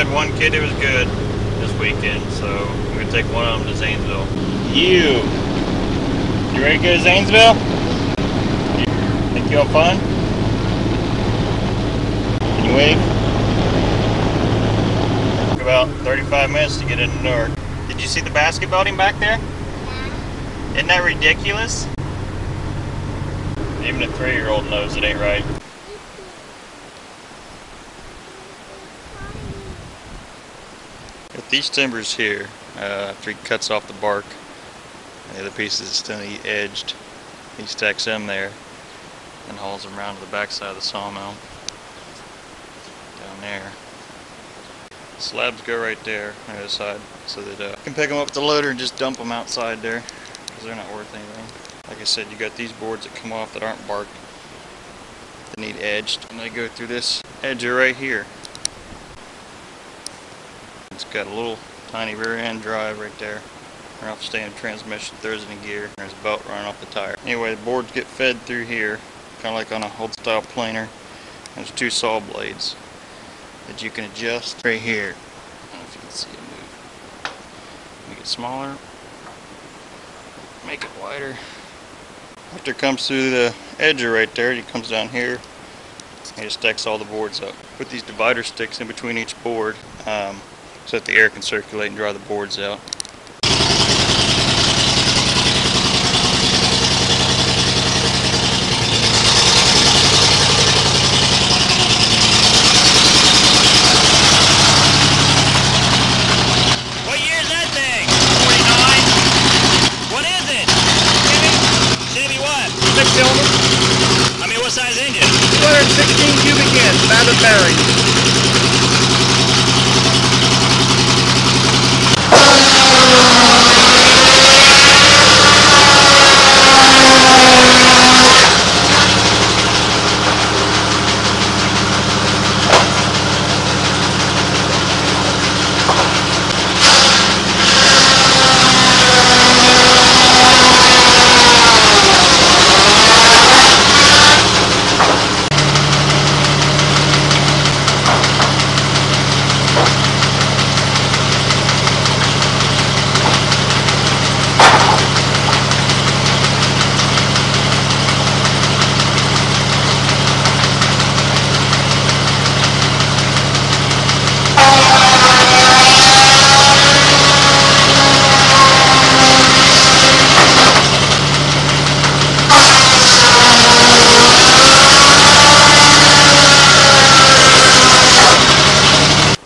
had one kid that was good this weekend, so we're going to take one of them to Zanesville. You ready to go to Zanesville? Think you have fun? Can you wave? Took about 35 minutes to get in the door. Did you see the basket building back there? Yeah. Isn't that ridiculous? Even a 3-year-old knows it ain't right. With these timbers here, after he cuts off the bark, the other pieces still need edged. He stacks them there and hauls them around to the back side of the sawmill. Down there. Slabs go right there on the other side, so that you can pick them up with the loader and just dump them outside there, because they're not worth anything. Like I said, you got these boards that come off that aren't barked, that need edged, and they go through this edger right here. It's got a little tiny rear end drive right there. Turn off the standard transmission, throws it in gear. There's a belt running off the tire. Anyway, the boards get fed through here, kind of like on a old style planer. There's 2 saw blades that you can adjust right here. I don't know if you can see it move. Make it smaller, make it wider. After it comes through the edger right there, it comes down here and it stacks all the boards up. Put these divider sticks in between each board so that the air can circulate and dry the boards out. What year is that thing? 49? What is it? Chevy what? 6-cylinder. I mean, what size engine? 216 cubic inch, standard bearing.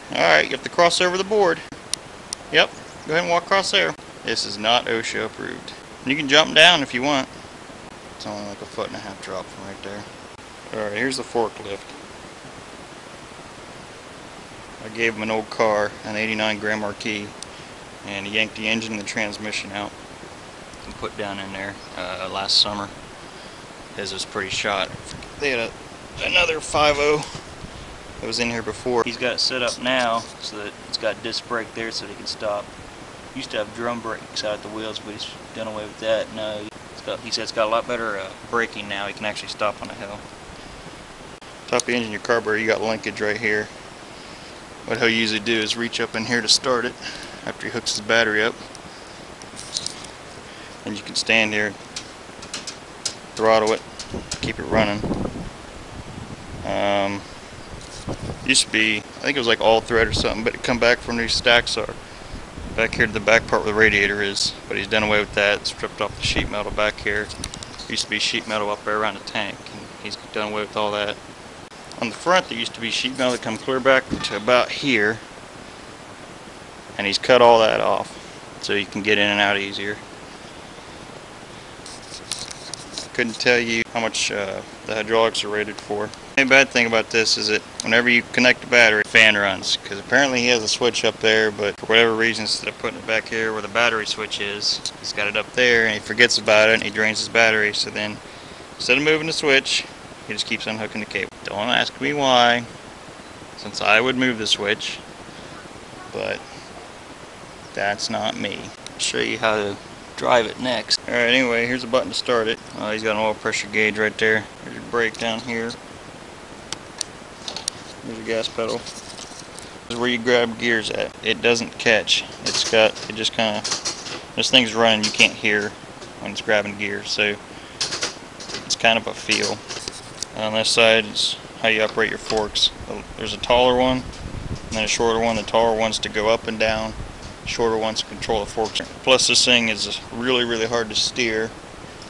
Alright, you have to cross over the board. Yep, go ahead and walk across there. This is not OSHA approved. You can jump down if you want. It's only like a 1.5 drop from right there. Alright, here's the forklift. I gave him an old car, an 89 Grand Marquis, and he yanked the engine and the transmission out and put down in there last summer. His was pretty shot. They had another 5.0 that was in here before. He's got it set up now so that it's got disc brake there so that he can stop. Used to have drum brakes out at the wheels, but he's done away with that. No, he said it's got a lot better braking now. He can actually stop on a hill. Top of the engine, your carburetor, you got linkage right here. What he'll usually do is reach up in here to start it after he hooks his battery up. And you can stand here, throttle it, keep it running. Used to be, I think it was like all thread or something, but it come back from these stacks are back here to the back part where the radiator is. But he's done away with that, stripped off the sheet metal back here. Used to be sheet metal up there around the tank, and he's done away with all that. On the front there used to be sheet metal that come clear back to about here, and he's cut all that off so you can get in and out easier. Couldn't tell you how much the hydraulics are rated for. The only bad thing about this is that whenever you connect the battery, the fan runs, because apparently he has a switch up there, but for whatever reason, instead of putting it back here where the battery switch is, he's got it up there and he forgets about it and he drains his battery. So then instead of moving the switch, he just keeps unhooking the cable. Don't ask me why, since I would move the switch, but that's not me. I'll show you how to drive it next. Alright, anyway, here's a button to start it. He's got an oil pressure gauge right there. There's your brake down here. There's your gas pedal. This is where you grab gears at. It doesn't catch. It just kind of, this thing's running, you can't hear when it's grabbing gears, so it's kind of a feel. On this side is how you operate your forks. There's a taller one and then a shorter one. The taller one's to go up and down, the shorter one's to control the forks. Plus this thing is really hard to steer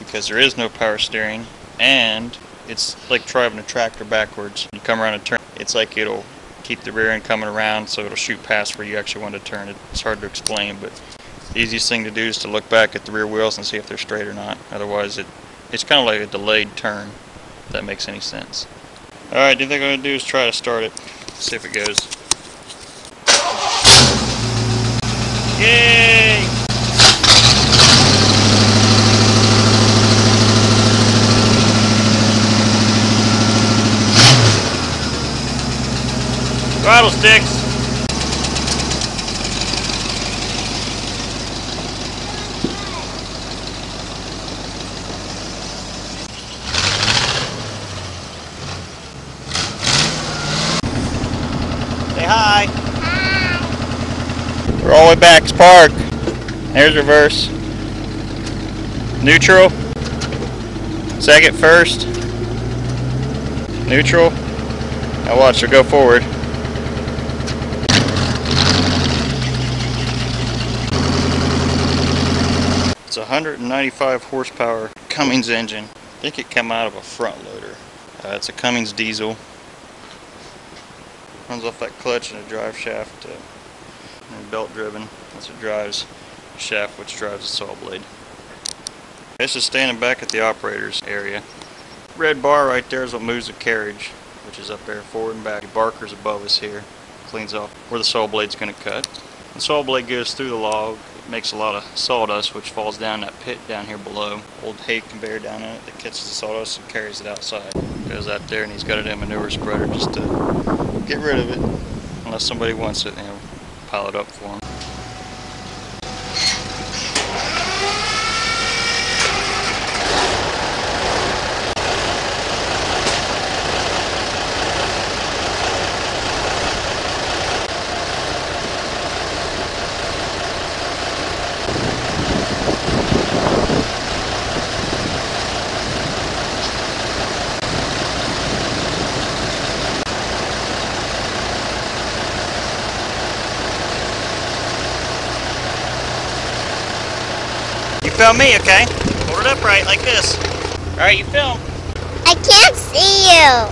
because there is no power steering, and it's like driving a tractor backwards. You come around a turn, it's like it'll keep the rear end coming around, so it'll shoot past where you actually want to turn. It's hard to explain, but the easiest thing to do is to look back at the rear wheels and see if they're straight or not. Otherwise it's kind of like a delayed turn, if that makes any sense. Alright, the thing I'm going to do is try to start it, see if it goes. Yay! Throttle sticks. Say hi. Hi. We're all the way back. It's park. There's reverse. Neutral. Second, first. Neutral. Now watch her go forward. It's a 195 horsepower Cummings engine. I think it came out of a front loader. It's a Cummings diesel. Runs off that clutch and a drive shaft and belt driven. That's what drives the shaft, which drives the saw blade. This is standing back at the operator's area. Red bar right there is what moves the carriage, which is up there forward and back. The barker's above us here. Cleans off where the saw blade's going to cut. The saw blade goes through the log. It makes a lot of sawdust, which falls down that pit down here below. Old hay conveyor down in it that catches the sawdust and carries it outside. Goes out there and he's got it in a manure spreader just to get rid of it. Unless somebody wants it, pile it up for him. You film me, okay? Hold it upright like this. Alright, you film. I can't see you.